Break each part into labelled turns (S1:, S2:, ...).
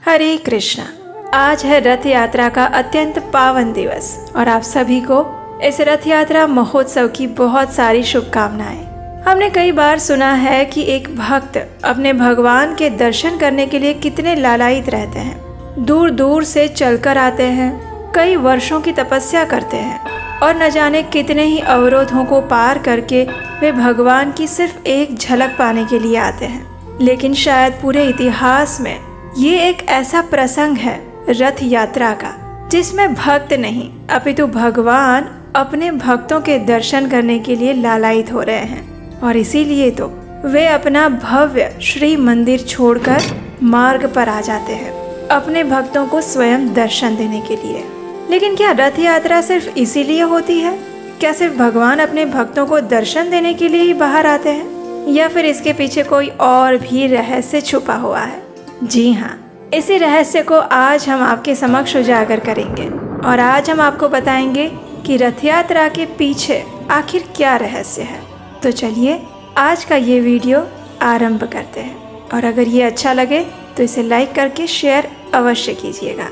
S1: हरे कृष्णा। आज है रथ यात्रा का अत्यंत पावन दिवस और आप सभी को इस रथ यात्रा महोत्सव की बहुत सारी शुभकामनाएं। हमने कई बार सुना है कि एक भक्त अपने भगवान के दर्शन करने के लिए कितने लालायित रहते हैं। दूर दूर से चलकर आते हैं, कई वर्षों की तपस्या करते हैं और न जाने कितने ही अवरोधों को पार करके वे भगवान की सिर्फ एक झलक पाने के लिए आते हैं। लेकिन शायद पूरे इतिहास में ये एक ऐसा प्रसंग है रथ यात्रा का जिसमें भक्त नहीं अपितु भगवान अपने भक्तों के दर्शन करने के लिए लालायित हो रहे हैं और इसीलिए तो वे अपना भव्य श्री मंदिर छोड़कर मार्ग पर आ जाते हैं अपने भक्तों को स्वयं दर्शन देने के लिए। लेकिन क्या रथ यात्रा सिर्फ इसीलिए होती है? क्या सिर्फ भगवान अपने भक्तों को दर्शन देने के लिए ही बाहर आते हैं या फिर इसके पीछे कोई और भी रहस्य छुपा हुआ है? जी हाँ, इसी रहस्य को आज हम आपके समक्ष उजागर करेंगे और आज हम आपको बताएंगे कि रथ यात्रा के पीछे आखिर क्या रहस्य है। तो चलिए आज का ये वीडियो आरंभ करते हैं और अगर ये अच्छा लगे तो इसे लाइक करके शेयर अवश्य कीजिएगा।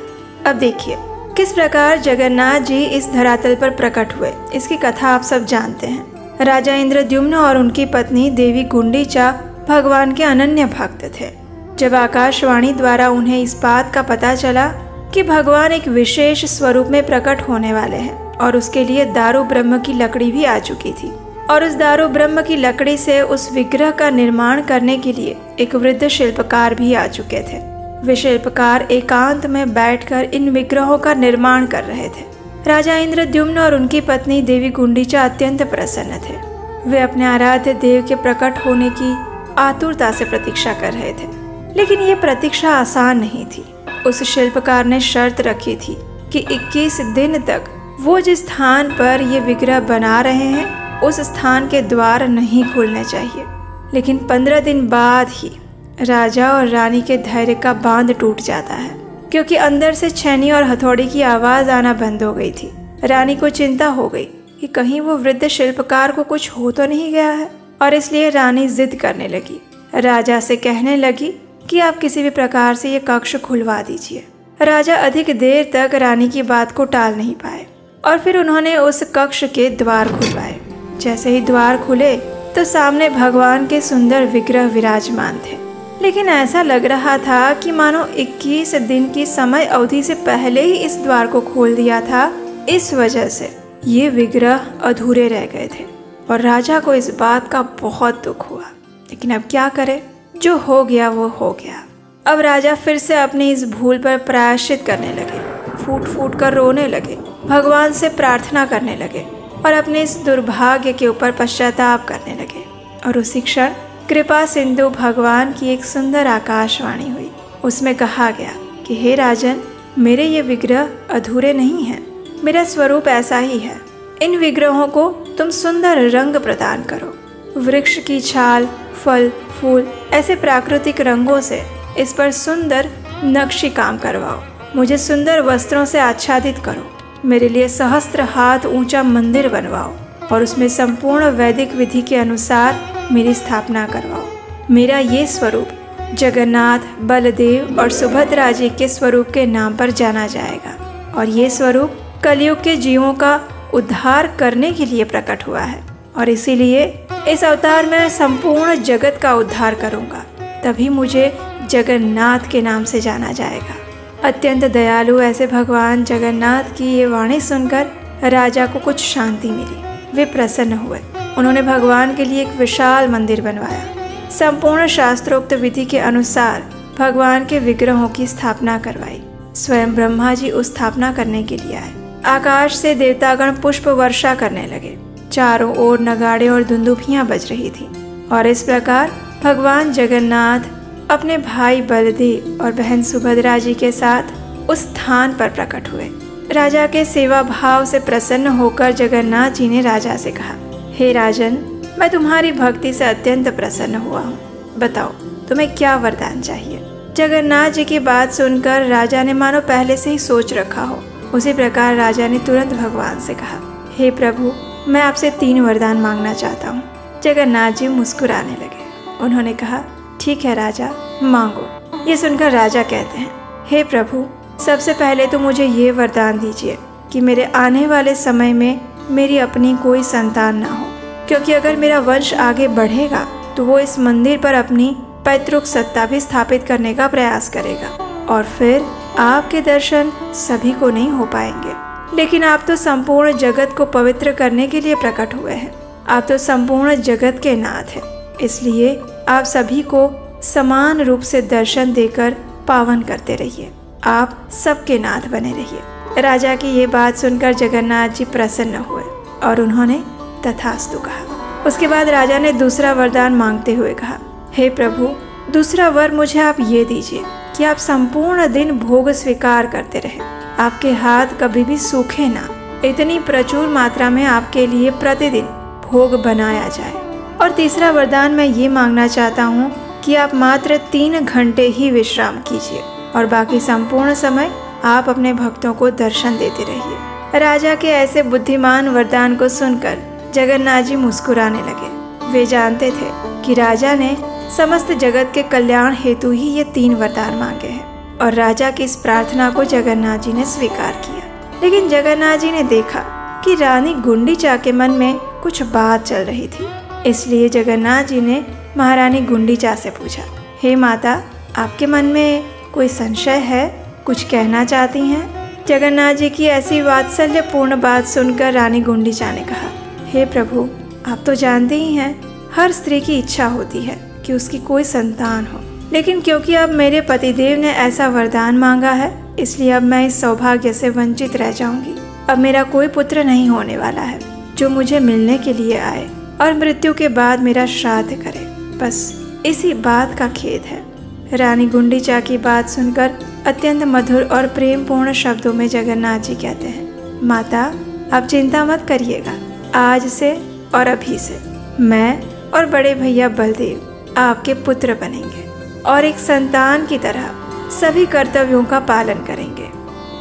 S1: अब देखिए किस प्रकार जगन्नाथ जी इस धरातल पर प्रकट हुए, इसकी कथा आप सब जानते हैं। राजा इंद्रद्युम्न और उनकी पत्नी देवी गुंडीचा भगवान के अनन्य भक्त थे। जब आकाशवाणी द्वारा उन्हें इस बात का पता चला कि भगवान एक विशेष स्वरूप में प्रकट होने वाले हैं और उसके लिए दारू ब्रह्म की लकड़ी भी आ चुकी थी और उस दारू ब्रह्म की लकड़ी से उस विग्रह का निर्माण करने के लिए एक वृद्ध शिल्पकार भी आ चुके थे। वे शिल्पकार एकांत में बैठकर इन विग्रहों का निर्माण कर रहे थे। राजा इंद्रद्युम्न और उनकी पत्नी देवी गुंडीचा अत्यंत प्रसन्न थे। वे अपने आराध्य देव के प्रकट होने की आतुरता से प्रतीक्षा कर रहे थे। लेकिन ये प्रतीक्षा आसान नहीं थी। उस शिल्पकार ने शर्त रखी थी कि 21 दिन तक वो जिस स्थान पर ये विग्रह बना रहे हैं उस स्थान के द्वार नहीं खुलने चाहिए। लेकिन 15 दिन बाद ही राजा और रानी के धैर्य का बांध टूट जाता है क्योंकि अंदर से छेनी और हथौड़ी की आवाज आना बंद हो गई थी। रानी को चिंता हो गई कि कहीं वो वृद्ध शिल्पकार को कुछ हो तो नहीं गया है और इसलिए रानी जिद करने लगी। राजा से कहने लगी कि आप किसी भी प्रकार से ये कक्ष खुलवा दीजिए। राजा अधिक देर तक रानी की बात को टाल नहीं पाए और फिर उन्होंने उस कक्ष के द्वार खुलवाए। जैसे ही द्वार खुले तो सामने भगवान के सुंदर विग्रह विराजमान थे। लेकिन ऐसा लग रहा था कि मानो 21 दिन की समय अवधि से पहले ही इस द्वार को खोल दिया था। इस वजह से ये विग्रह अधूरे रह गए थे और राजा को इस बात का बहुत दुख हुआ। लेकिन अब क्या करे, जो हो गया वो हो गया। अब राजा फिर से अपनी इस भूल पर प्रायश्चित करने लगे, फूट फूट कर रोने लगे, भगवान से प्रार्थना करने लगे और अपने इस दुर्भाग्य के ऊपर पश्चाताप करने लगे। और उसी क्षण कृपा सिंधु भगवान की एक सुंदर आकाशवाणी हुई। उसमें कहा गया कि हे राजन, मेरे ये विग्रह अधूरे नहीं हैं। मेरा स्वरूप ऐसा ही है। इन विग्रहों को तुम सुंदर रंग प्रदान करो। वृक्ष की छाल, फल, फूल ऐसे प्राकृतिक रंगों से इस पर सुंदर नक्शी काम करवाओ। मुझे सुंदर वस्त्रों से आच्छादित करो। मेरे लिए सहस्त्र हाथ ऊंचा मंदिर बनवाओ और उसमें संपूर्ण वैदिक विधि के अनुसार मेरी स्थापना करवाओ। मेरा ये स्वरूप जगन्नाथ, बलदेव और सुभद्रा जी के स्वरूप के नाम पर जाना जाएगा और ये स्वरूप कलयुग के जीवों का उद्धार करने के लिए प्रकट हुआ है और इसीलिए इस अवतार में संपूर्ण जगत का उद्धार करूंगा। तभी मुझे जगन्नाथ के नाम से जाना जाएगा। अत्यंत दयालु ऐसे भगवान जगन्नाथ की ये वाणी सुनकर राजा को कुछ शांति मिली। वे प्रसन्न हुए। उन्होंने भगवान के लिए एक विशाल मंदिर बनवाया। संपूर्ण शास्त्रोक्त विधि के अनुसार भगवान के विग्रहों की स्थापना करवाई। स्वयं ब्रह्मा जी उस स्थापना करने के लिए आए। आकाश से देवतागण पुष्प वर्षा करने लगे। चारों ओर नगाड़े और दुंदुभियां बज रही थी और इस प्रकार भगवान जगन्नाथ अपने भाई बलदेव और बहन सुभद्रा जी के साथ उस स्थान पर प्रकट हुए। राजा के सेवा भाव से प्रसन्न होकर जगन्नाथ जी ने राजा से कहा, हे राजन, मैं तुम्हारी भक्ति से अत्यंत प्रसन्न हुआ हूँ। बताओ तुम्हें क्या वरदान चाहिए। जगन्नाथ जी की बात सुनकर राजा ने मानो पहले से ही सोच रखा हो। उसी प्रकार राजा ने तुरंत भगवान से कहा, हे प्रभु, मैं आपसे 3 वरदान मांगना चाहता हूँ। जगन्नाथ जी मुस्कुराने लगे। उन्होंने कहा, ठीक है राजा, मांगो। ये सुनकर राजा कहते हैं, हे प्रभु, सबसे पहले तो मुझे ये वरदान दीजिए कि मेरे आने वाले समय में मेरी अपनी कोई संतान ना हो, क्योंकि अगर मेरा वंश आगे बढ़ेगा तो वो इस मंदिर पर अपनी पैतृक सत्ता भी स्थापित करने का प्रयास करेगा और फिर आपके दर्शन सभी को नहीं हो पाएंगे। लेकिन आप तो संपूर्ण जगत को पवित्र करने के लिए प्रकट हुए हैं। आप तो संपूर्ण जगत के नाथ हैं, इसलिए आप सभी को समान रूप से दर्शन देकर पावन करते रहिए। आप सबके नाथ बने रहिए। राजा की ये बात सुनकर जगन्नाथ जी प्रसन्न हुए और उन्होंने तथास्तु कहा। उसके बाद राजा ने दूसरा वरदान मांगते हुए कहा, हे प्रभु, दूसरा वर मुझे आप ये दीजिए कि आप संपूर्ण दिन भोग स्वीकार करते रहें। आपके हाथ कभी भी सूखे ना, इतनी प्रचुर मात्रा में आपके लिए प्रतिदिन भोग बनाया जाए। और तीसरा वरदान मैं ये मांगना चाहता हूँ कि आप मात्र 3 घंटे ही विश्राम कीजिए और बाकी संपूर्ण समय आप अपने भक्तों को दर्शन देते रहिए। राजा के ऐसे बुद्धिमान वरदान को सुनकर जगन्नाथ जी मुस्कुराने लगे। वे जानते थे कि राजा ने समस्त जगत के कल्याण हेतु ही ये 3 वरदान मांगे हैं और राजा की इस प्रार्थना को जगन्नाथ जी ने स्वीकार किया। लेकिन जगन्नाथ जी ने देखा कि रानी गुंडीचा के मन में कुछ बात चल रही थी, इसलिए जगन्नाथ जी ने महारानी गुंडीचा से पूछा, हे माता, आपके मन में कोई संशय है, कुछ कहना चाहती हैं? जगन्नाथ जी की ऐसी वात्सल्यपूर्ण बात सुनकर रानी गुंडीचा ने कहा, हे प्रभु, आप तो जानते ही हैं, हर स्त्री की इच्छा होती है कि उसकी कोई संतान हो, लेकिन क्योंकि अब मेरे पतिदेव ने ऐसा वरदान मांगा है, इसलिए अब मैं इस सौभाग्य से वंचित रह जाऊंगी। अब मेरा कोई पुत्र नहीं होने वाला है जो मुझे मिलने के लिए आए और मृत्यु के बाद मेरा श्राद्ध करे। बस इसी बात का खेद है। रानी गुंडीचा की बात सुनकर अत्यंत मधुर और प्रेमपूर्ण शब्दों में जगन्नाथ जी कहते हैं, माता, आप चिंता मत करिएगा। आज से और अभी से मैं और बड़े भैया बलदेव आपके पुत्र बनेंगे और एक संतान की तरह सभी कर्तव्यों का पालन करेंगे।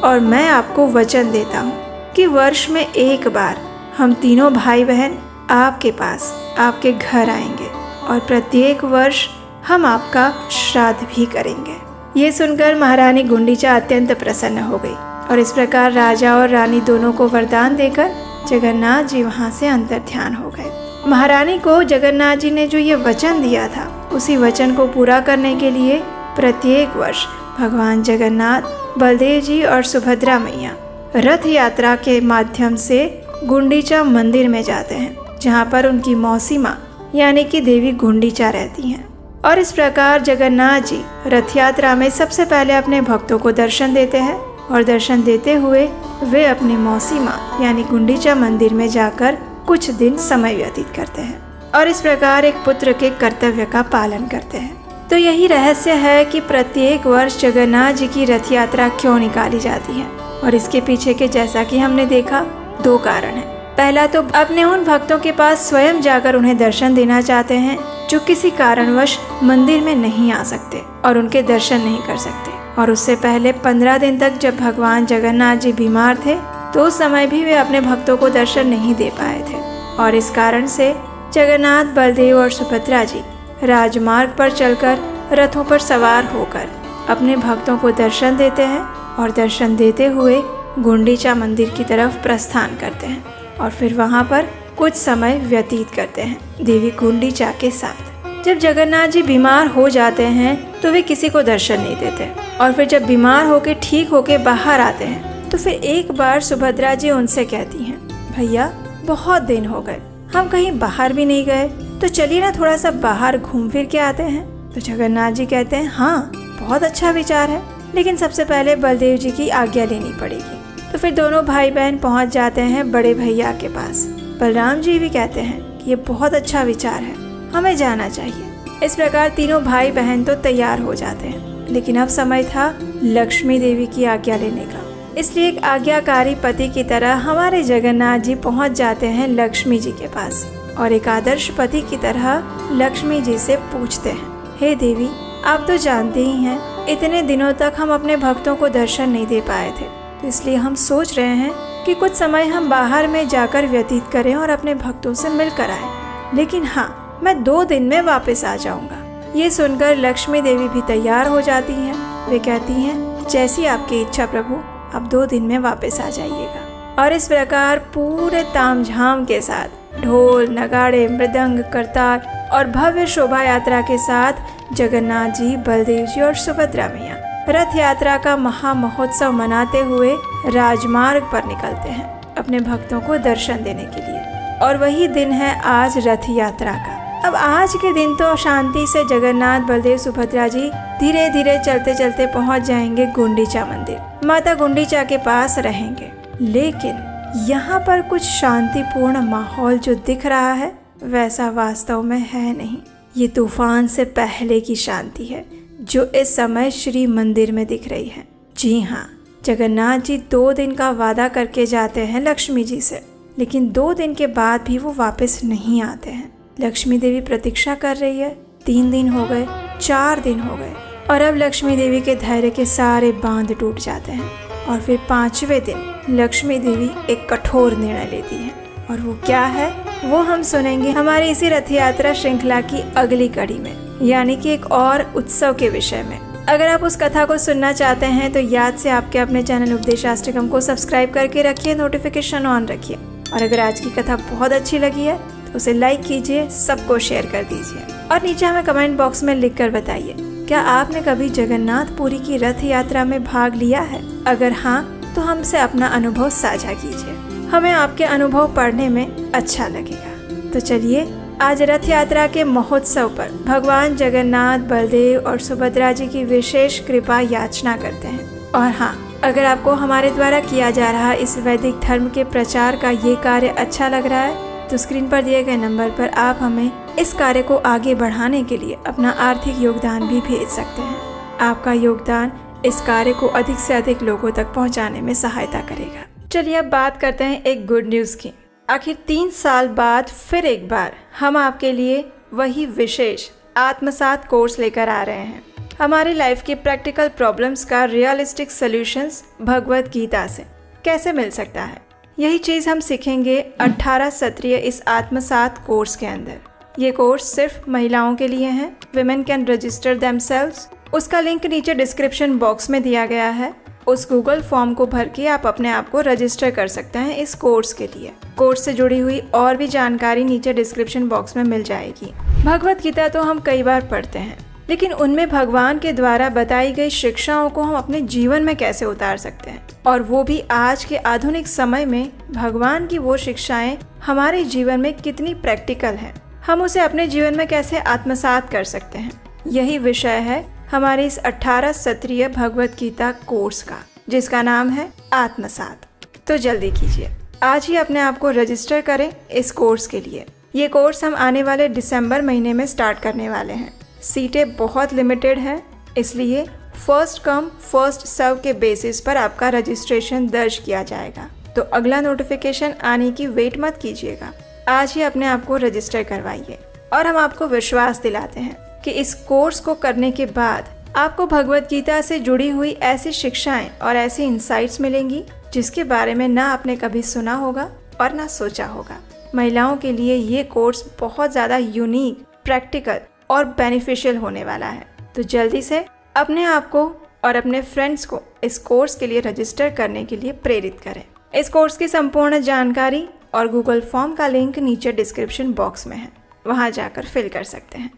S1: और मैं आपको वचन देता हूँ कि वर्ष में एक बार हम तीनों भाई बहन आपके पास, आपके घर आएंगे और प्रत्येक वर्ष हम आपका श्राद्ध भी करेंगे। ये सुनकर महारानी गुंडीचा अत्यंत प्रसन्न हो गई और इस प्रकार राजा और रानी दोनों को वरदान देकर जगन्नाथ जी वहाँ से अंतर्ध्यान हो गए। महारानी को जगन्नाथ जी ने जो ये वचन दिया था, उसी वचन को पूरा करने के लिए प्रत्येक वर्ष भगवान जगन्नाथ, बलदेव जी और सुभद्रा मैया रथ यात्रा के माध्यम से गुंडीचा मंदिर में जाते हैं, जहाँ पर उनकी मौसी माँ यानी कि देवी गुंडीचा रहती हैं। और इस प्रकार जगन्नाथ जी रथ यात्रा में सबसे पहले अपने भक्तों को दर्शन देते हैं और दर्शन देते हुए वे अपनी मौसी माँ यानी गुंडीचा मंदिर में जाकर कुछ दिन समय व्यतीत करते हैं और इस प्रकार एक पुत्र के कर्तव्य का पालन करते हैं। तो यही रहस्य है कि प्रत्येक वर्ष जगन्नाथ जी की रथ यात्रा क्यों निकाली जाती है। और इसके पीछे के, जैसा कि हमने देखा, 2 कारण हैं। पहला तो अपने उन भक्तों के पास स्वयं जाकर उन्हें दर्शन देना चाहते हैं जो किसी कारणवश मंदिर में नहीं आ सकते और उनके दर्शन नहीं कर सकते। और उससे पहले 15 दिन तक जब भगवान जगन्नाथ जी बीमार थे तो उस समय भी वे अपने भक्तों को दर्शन नहीं दे पाए थे और इस कारण से जगन्नाथ, बलदेव और सुभद्रा जी राजमार्ग पर चलकर रथों पर सवार होकर अपने भक्तों को दर्शन देते हैं और दर्शन देते हुए गुंडीचा मंदिर की तरफ प्रस्थान करते हैं और फिर वहां पर कुछ समय व्यतीत करते हैं देवी गुंडीचा के साथ। जब जगन्नाथ जी बीमार हो जाते हैं तो वे किसी को दर्शन नहीं देते और फिर जब बीमार होके ठीक होके बाहर आते हैं तो फिर एक बार सुभद्रा जी उनसे कहती हैं, भैया, बहुत दिन हो गए, हम कहीं बाहर भी नहीं गए, तो चलिए ना थोड़ा सा बाहर घूम फिर के आते हैं। तो जगन्नाथ जी कहते हैं, हाँ, बहुत अच्छा विचार है, लेकिन सबसे पहले बलदेव जी की आज्ञा लेनी पड़ेगी। तो फिर दोनों भाई बहन पहुंच जाते हैं बड़े भैया के पास। बलराम जी भी कहते हैं कि ये बहुत अच्छा विचार है, हमें जाना चाहिए। इस प्रकार तीनों भाई बहन तो तैयार हो जाते हैं, लेकिन अब समय था लक्ष्मी देवी की आज्ञा लेने का। इसलिए एक आज्ञाकारी पति की तरह हमारे जगन्नाथ जी पहुंच जाते हैं लक्ष्मी जी के पास और एक आदर्श पति की तरह लक्ष्मी जी से पूछते हैं, हे देवी, आप तो जानते ही हैं, इतने दिनों तक हम अपने भक्तों को दर्शन नहीं दे पाए थे, तो इसलिए हम सोच रहे हैं कि कुछ समय हम बाहर में जाकर व्यतीत करें और अपने भक्तों से मिलकर आए। लेकिन हाँ, मैं 2 दिन में वापस आ जाऊंगा। ये सुनकर लक्ष्मी देवी भी तैयार हो जाती हैं। वे कहती हैं, जैसी आपकी इच्छा प्रभु, आप 2 दिन में वापस आ जाइएगा। और इस प्रकार पूरे तामझाम के साथ ढोल, नगाड़े, मृदंग, करतार और भव्य शोभा यात्रा के साथ जगन्नाथ जी, बलदेव जी और सुभद्रा मैया रथ यात्रा का महामहोत्सव मनाते हुए राजमार्ग पर निकलते हैं अपने भक्तों को दर्शन देने के लिए। और वही दिन है आज रथ यात्रा का। अब आज के दिन तो शांति से जगन्नाथ, बलदेव, सुभद्रा जी धीरे धीरे चलते चलते पहुंच जाएंगे गुंडीचा मंदिर, माता गुंडीचा के पास रहेंगे। लेकिन यहाँ पर कुछ शांतिपूर्ण माहौल जो दिख रहा है वैसा वास्तव में है नहीं। ये तूफान से पहले की शांति है जो इस समय श्री मंदिर में दिख रही है। जी हाँ, जगन्नाथ जी 2 दिन का वादा करके जाते हैं लक्ष्मी जी से, लेकिन 2 दिन के बाद भी वो वापस नहीं आते हैं। लक्ष्मी देवी प्रतीक्षा कर रही है। 3 दिन हो गए, 4 दिन हो गए और अब लक्ष्मी देवी के धैर्य के सारे बांध टूट जाते हैं। और फिर 5वें दिन लक्ष्मी देवी एक कठोर निर्णय लेती है। और वो क्या है वो हम सुनेंगे हमारी इसी रथ यात्रा श्रृंखला की अगली कड़ी में, यानी कि एक और उत्सव के विषय में। अगर आप उस कथा को सुनना चाहते हैं तो याद से आपके अपने चैनल उपदेशाष्टकम को सब्सक्राइब करके रखिए, नोटिफिकेशन ऑन रखिए। और अगर आज की कथा बहुत अच्छी लगी है तो उसे लाइक कीजिए, सबको शेयर कर दीजिए और नीचे हमें कमेंट बॉक्स में लिख कर बताइए, क्या आपने कभी जगन्नाथपुरी की रथ यात्रा में भाग लिया है? अगर हाँ तो हमसे अपना अनुभव साझा कीजिए, हमें आपके अनुभव पढ़ने में अच्छा लगेगा। तो चलिए आज रथ यात्रा के महोत्सव पर भगवान जगन्नाथ, बलदेव और सुभद्रा जी की विशेष कृपा याचना करते हैं। और हाँ, अगर आपको हमारे द्वारा किया जा रहा इस वैदिक धर्म के प्रचार का ये कार्य अच्छा लग रहा है तो स्क्रीन पर दिए गए नंबर पर आप हमें इस कार्य को आगे बढ़ाने के लिए अपना आर्थिक योगदान भी भेज सकते हैं। आपका योगदान इस कार्य को अधिक से अधिक लोगों तक पहुंचाने में सहायता करेगा। चलिए अब बात करते हैं एक गुड न्यूज़ की। आखिर 3 साल बाद फिर एक बार हम आपके लिए वही विशेष आत्मसात कोर्स लेकर आ रहे हैं। हमारी लाइफ की प्रैक्टिकल प्रॉब्लम्स का रियलिस्टिक सॉल्यूशंस भगवत गीता से कैसे मिल सकता है, यही चीज़ हम सीखेंगे 18 सत्रीय इस आत्मसात कोर्स के अंदर। ये कोर्स सिर्फ महिलाओं के लिए है। Women can register themselves. उसका लिंक नीचे डिस्क्रिप्शन बॉक्स में दिया गया है। उस गूगल फॉर्म को भर के आप अपने आप को रजिस्टर कर सकते हैं इस कोर्स के लिए। कोर्स से जुड़ी हुई और भी जानकारी नीचे डिस्क्रिप्शन बॉक्स में मिल जाएगी। भगवत गीता तो हम कई बार पढ़ते हैं, लेकिन उनमें भगवान के द्वारा बताई गई शिक्षाओं को हम अपने जीवन में कैसे उतार सकते हैं, और वो भी आज के आधुनिक समय में भगवान की वो शिक्षाएं हमारे जीवन में कितनी प्रैक्टिकल हैं, हम उसे अपने जीवन में कैसे आत्मसात कर सकते हैं। यही विषय है हमारे इस 18 सत्रीय भगवत गीता कोर्स का, जिसका नाम है आत्मसात। तो जल्दी कीजिए, आज ही अपने आप को रजिस्टर करें इस कोर्स के लिए। ये कोर्स हम आने वाले दिसंबर महीने में स्टार्ट करने वाले हैं। सीटें बहुत लिमिटेड हैं, इसलिए फर्स्ट कम फर्स्ट सर्व के बेसिस पर आपका रजिस्ट्रेशन दर्ज किया जाएगा। तो अगला नोटिफिकेशन आने की वेट मत कीजिएगा, आज ही अपने आप को रजिस्टर करवाइए। और हम आपको विश्वास दिलाते हैं कि इस कोर्स को करने के बाद आपको भगवत गीता से जुड़ी हुई ऐसी शिक्षाएं और ऐसी इंसाइट्स मिलेंगी जिसके बारे में ना आपने कभी सुना होगा और ना सोचा होगा। महिलाओं के लिए ये कोर्स बहुत ज़्यादा यूनिक, प्रैक्टिकल और बेनिफिशियल होने वाला है। तो जल्दी से अपने आप को और अपने फ्रेंड्स को इस कोर्स के लिए रजिस्टर करने के लिए प्रेरित करें। इस कोर्स की संपूर्ण जानकारी और गूगल फॉर्म का लिंक नीचे डिस्क्रिप्शन बॉक्स में है, वहां जाकर फिल कर सकते हैं।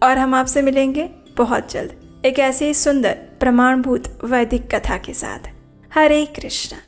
S1: और हम आपसे मिलेंगे बहुत जल्द एक ऐसी सुंदर प्रमाणभूत वैदिक कथा के साथ। हरे कृष्णा।